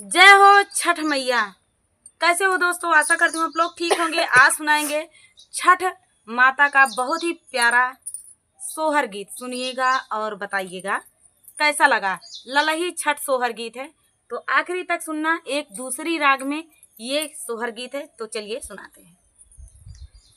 जय हो छठ मैया। कैसे हो दोस्तों? आशा करती हूँ आप लोग ठीक होंगे। आज सुनाएंगे छठ माता का बहुत ही प्यारा सोहर गीत। सुनिएगा और बताइएगा कैसा लगा। ललही छठ सोहर गीत है, तो आखिरी तक सुनना। एक दूसरी राग में ये सोहर गीत है, तो चलिए सुनाते हैं।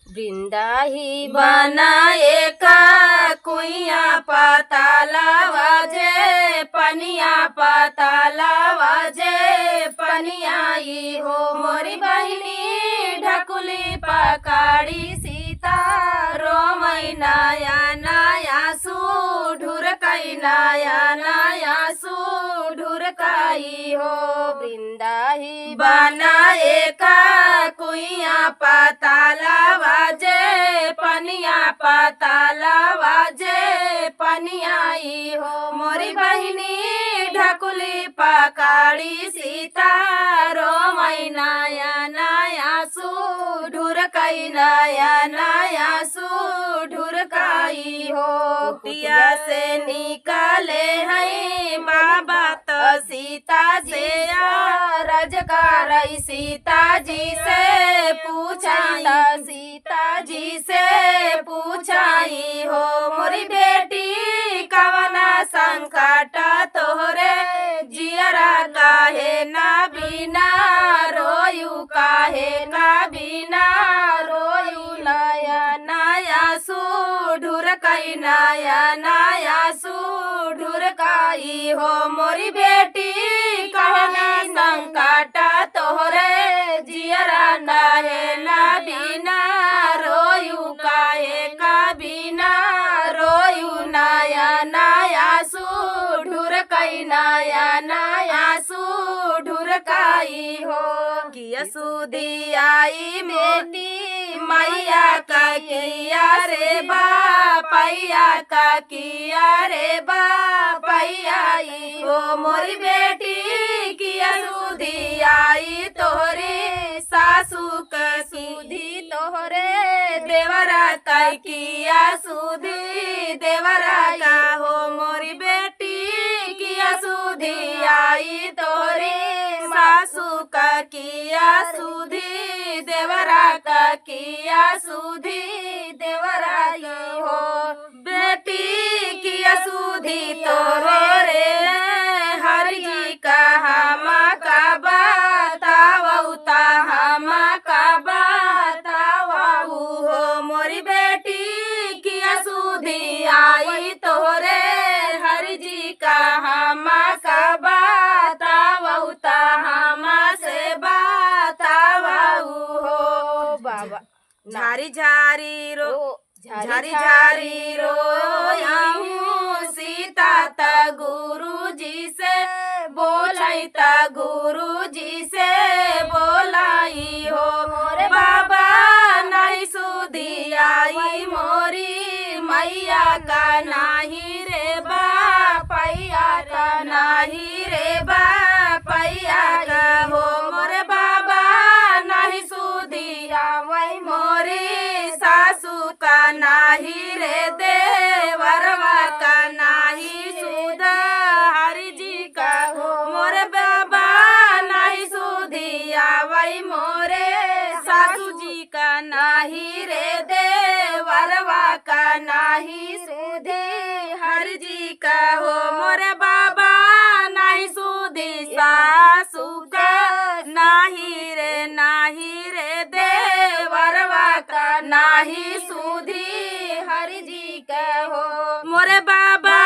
वृंदा ही बनाए का कुइया पाताला वाजे पनिया पाताला वाजे पनियाई हो मोरी बहिनी ढकुली पकाड़ी सीता रोमई नाया नाया सू ढुरकई नाया नाया सू ढुरकाई हो वृंदा ही बनाए का कुइया पाताला वाजे पनिया पाताला वाजे पनियाई हो मोरी बहिनी ढकुली पकाड़ी सीता रोमई नाया नाया सू ढुरकई नाया नाया सू ढुरकाई हो कुटिया से निकाले हैं बाबा तो सीता से रजकार सीता जी से पूछाई सीता जी से पूछाई हो मोरी बेटी कवना संकट तोहरे जियरा काहे ना बिना रोयू काहे ना बिना रोयू नया नया सू ढुरकई नया नया सू ढुरकाई हो मोरी बेटी कहना संकट तोहरे जियरा नाहे ना बिना रोयू काहे का बिना रोयू नया नया सू ढुरकई नया नया सू ढुरकाई हो किया सुधी आई बेटी मैया का किया रे बापैया का किया रे बापैयाई हो मोरी बेटी किया सुधी आई तोहरे सासू का सुधी तोहरे देवरा का किया सुधी देवरा का हो मोरी बेटी किया सुधी आई तोहरे सासू का किया सुधी देवरा का किया सुधी देवरा की हो बेटी किया सुधी तोरो रे हरि जी का हमा का बतावता हमा का बतावाऊ हो मोरी बेटी किया सुधी आई तोरे हरि जी का हमा का बतावता हमा से बतावाऊ हो बाबा झारी झारी रो झारी झारी रोयाऊं सीता ता गुरु जी से बोलाई ता गुरु जी से बोलाई हो मोरे बाबा नहीं सुधी आई मोरी मैया का नाही रे बापैया का नाही रे बापैया का हो मोरे बाबा नहीं सुधी आवै मोरी सासू का नाही रे देवरवा का नाही सुध हरि जी का हो मोरे बाबा नहीं सुधी आवै मोरे सासू जी का नाही रे देवरवा का नाही सुधी हरि जी का हो मोरे बाबा नहीं सुधी सासू का नाही रे देवरवा का नाही सुधी हरि जी का हो मोरे बाबा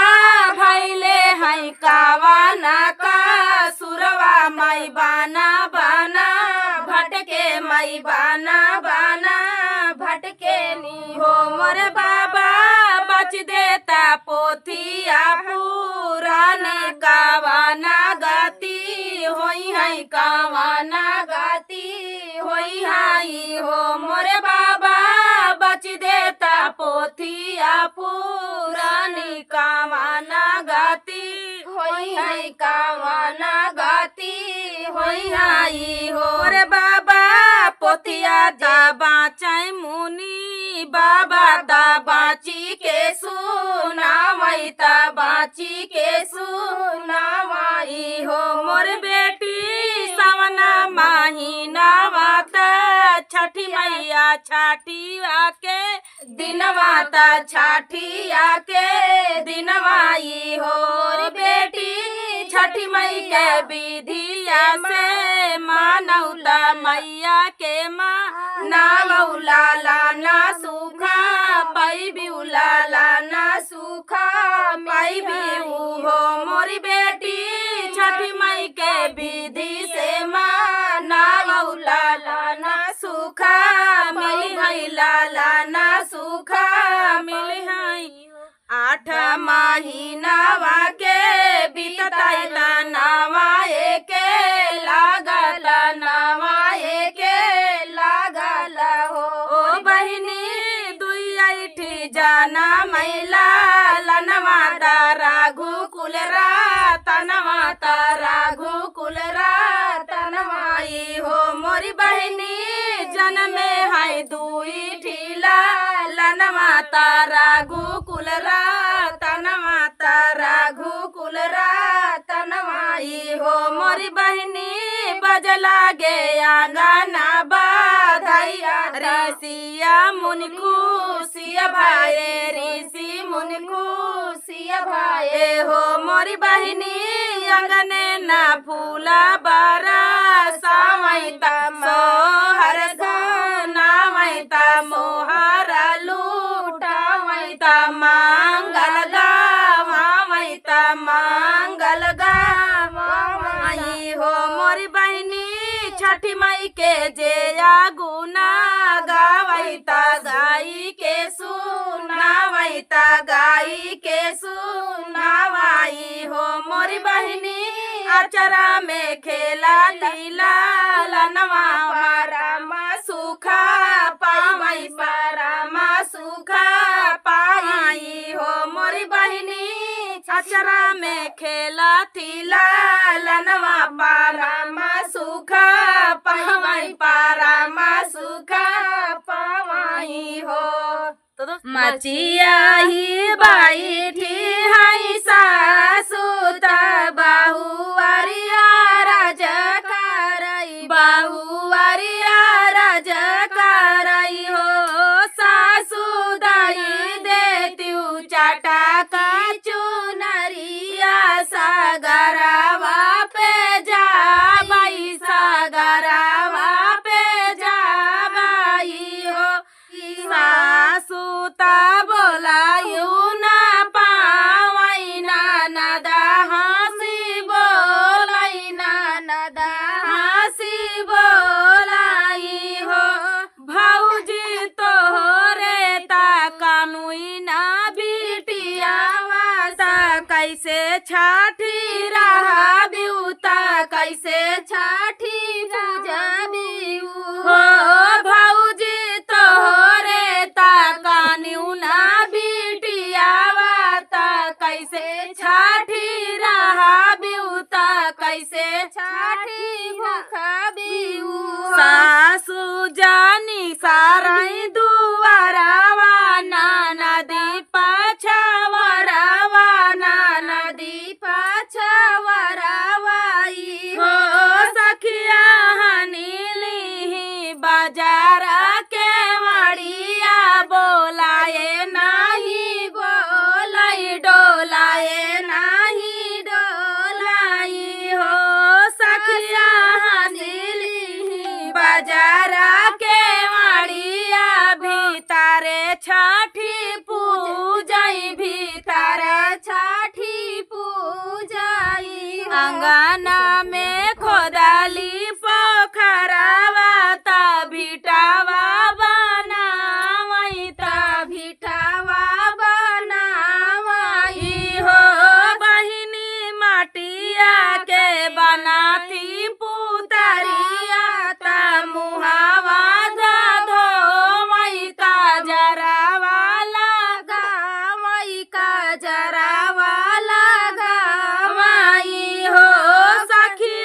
भैले हैं कावाना का सुरवा मई बाना बाना भटके मई बाना बाना भटके नी हो मोरे बाबा बच देता पोथिया पुराने कावाना गाती होई है कावाना गाती होई हाई हो मोरे बाबा बच देता पोथिया पुरानी कावाना गाती होई है कावाना गाती होई हाई हो मोरे बाबा पोतिया दा बाँचै मुनि बाबा दा बाँची के सुनावै ता बाँची के सुनावै हो मोर बेटी छाठिया के दिनवा ता छाठिया के दिनवाई हो रे बेटी छठी मई के विधिया से मानौता मैया के माँ नावला लाना सूखा पाई बिउला लाना सूखा पाई बिउ हो मोरी बेटी छठी मई के विधि से माँ नावला लाना सूखा मिल भैला लाना सूखा मिल आठ महीनावा के बीतता नवाए के लागल नवाए के लागल हो ओ बहिनी दुई ऐठी जाना मैला लनवा तारा घुकुल तनवा तारा घुकुल तनवाई हो मोरी बहिनी जन्मे है दुई ठीला लनवा तारा घुकुल तनवा तारा घुकुल तनवाई हो मोरी बहिनी बजला गे आंगना बाधैया ऋषिया मुनि खुशिया भाए ऋषि मुनि खुशिया भाए हो मोरी बहिनी अंगने ना फूला बारा सावैता सोहर नावैता मोहरा लूटावैता मांगल गावैता मांगल गावई हो मोरी बहिनी छठी मई के जेया गुना गावैता गाई के सुनावैता गाई के सुनावाई हो मोरी बहिनी अचरा में खेला लीला लनवा पारामा सुखा पाई पारामा सुखा पाई हो मोरी बहिनी अचरा में खेला थीला लनवा पारामा सुखा पाई पारामा सुखा पाई हो तो दोस्तों मचिया ही बाई थी हाई सासु ता बाहुआरिया राजकारई बाहुआरिया राजकारई हो सासु दाई देत्यू चाटा का चुनरिया सागरवा पे जा बाई सागरवा पे जा बाई हो सासुता बोलायू ना पावई ना नदा हंसी बोलाई ना नदा हंसी बोलाई हो भौजी तोहरे ता कानुई ना बिटिया वासा कैसे छाठी रहा बिउता कैसे छाठी पूजा बिउ हो भौजी तोहरे ता कान्यू ना बिटिया वाता कैसे छाठी रहा बिउता कैसे छाठी भूखा बिउ सासु जानी साराई दुआरावा ना नदी पाछावरावा ना नदी पाछावरावाई हो सखिया हनीली बाजारा के मड़िया बोलाए नाही बोलाई डोलाए नाही डोलाई हो सखिया हनीली बाजारा के मड़िया भीतारे छठी पूजाई भीतारे छठी पूजाई अंगना में खोदाली पोखरावा ता भिटावा बनावई ता भिटावा बनावई हो बहिनी माटिया के बनाती पुतरिया ता मुहावा धोवई का जरावा लगावई का जरावा लगावई हो सखी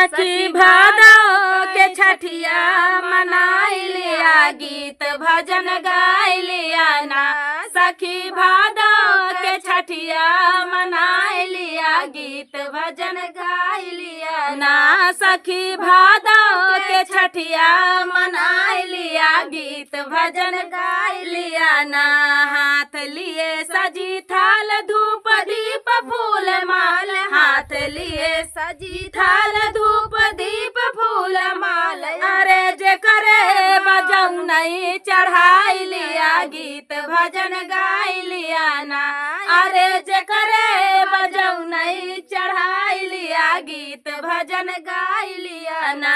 सखी भादो के छठिया मनाई लिया गीत भजन गाय लिया ना सखी भादो के छठिया मनाई लिया गीत भजन गाय लिया ना सखी भादो के छठिया मनाई लिया गीत भजन गाय लिया ना हाथ लिए सजी थाल धूप दीप फूल माल हाथ लिए सजी थाल धूप दीप फूल माल अरे जे करे बजाऊ नहीं चढ़ाई लिया गीत भजन गाय लिया ना अरे जे करे बजाऊ नहीं चढ़ाई लिया गीत भजन गाय लिया ना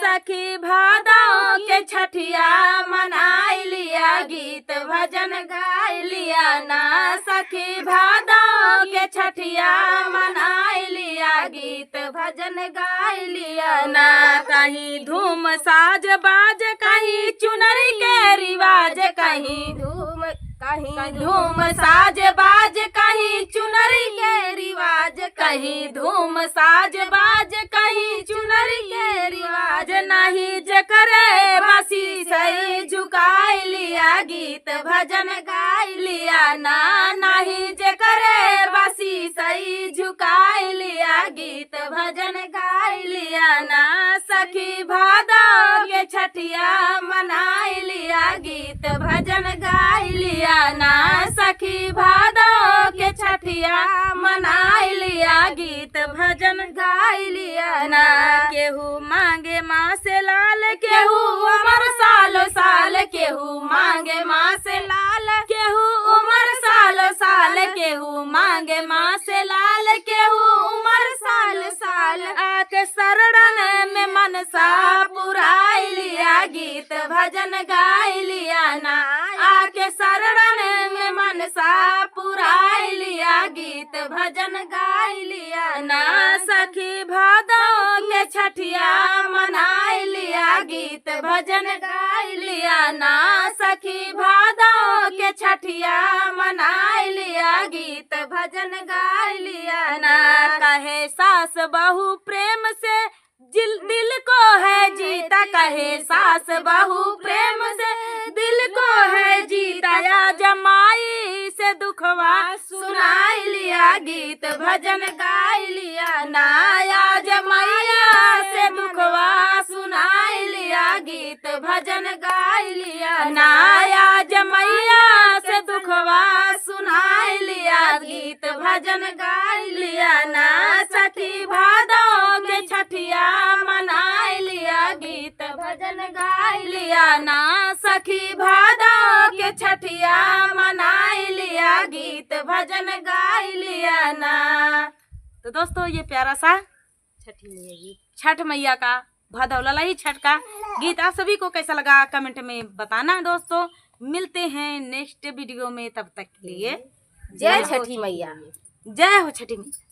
सखी भादो के छठिया मनाई लिया गीत भजन गाय लिया ना सखी भादो के छठिया मनाई लिया गीत भजन गाय लिया ना कहीं धूम साज बाज कहीं चुनरी के रिवाज कहीं धूम साज बाज कहीं चुनरी के रिवाज कहीं धूम साज बाज कहीं चुनरी के रिवाज नहीं जे करे बसी सही झुकाई लिया गीत भजन गाय लिया ना नहीं जे करे बसी सही झुकाई लिया गीत भजन गाय लिया ना सखी भादो के छठिया मनाई लिया गीत भजन गाय लिया ना सखी भादो के छठिया मनाई लिया गीत भजन गाय लिया ना केहू मांगे माँ से लाल केहू उमर सालो साल केहू मांगे माँ से लाल केहू उमर सालो साल केहू मांगे माँ से लाल केहू उमर साल साल आके शरण में मनसा पुराई लिया गीत भजन गाय लिया ना आके शरण में मनसा पुराई लिया गीत भजन गाय लिया ना सखी भादो के छठिया मनाई लिया गीत भजन गाय लिया ना सखी भादो के छठिया मनाई लिया गीत भजन गाय लिया ना कहे सास बहू प्रेम से दिल को है जीता कहे सास बहू प्रेम से दिल को है जीता या जमाई से दुखवा सुनाई लिया गीत भजन गाय लिया ना या जमाइया से दुखवा सुनाई लिया गीत भजन गाय लिया ना या जमाइया से दुखवा सुनाई लिया गीत भजन गाय लिया ना सखी भादो के छठिया मनाई लिया गीत भजन गाय लिया ना सखी भादो के छठिया मनाई लिया गीत भजन गाय लिया ना। तो दोस्तों ये प्यारा सा छठ मैया का भादौला ही छठ का गीत आप सभी को कैसा लगा कमेंट में बताना दोस्तों। मिलते हैं नेक्स्ट वीडियो में, तब तक के लिए जय छठी मैया। जय हो छठी मैया।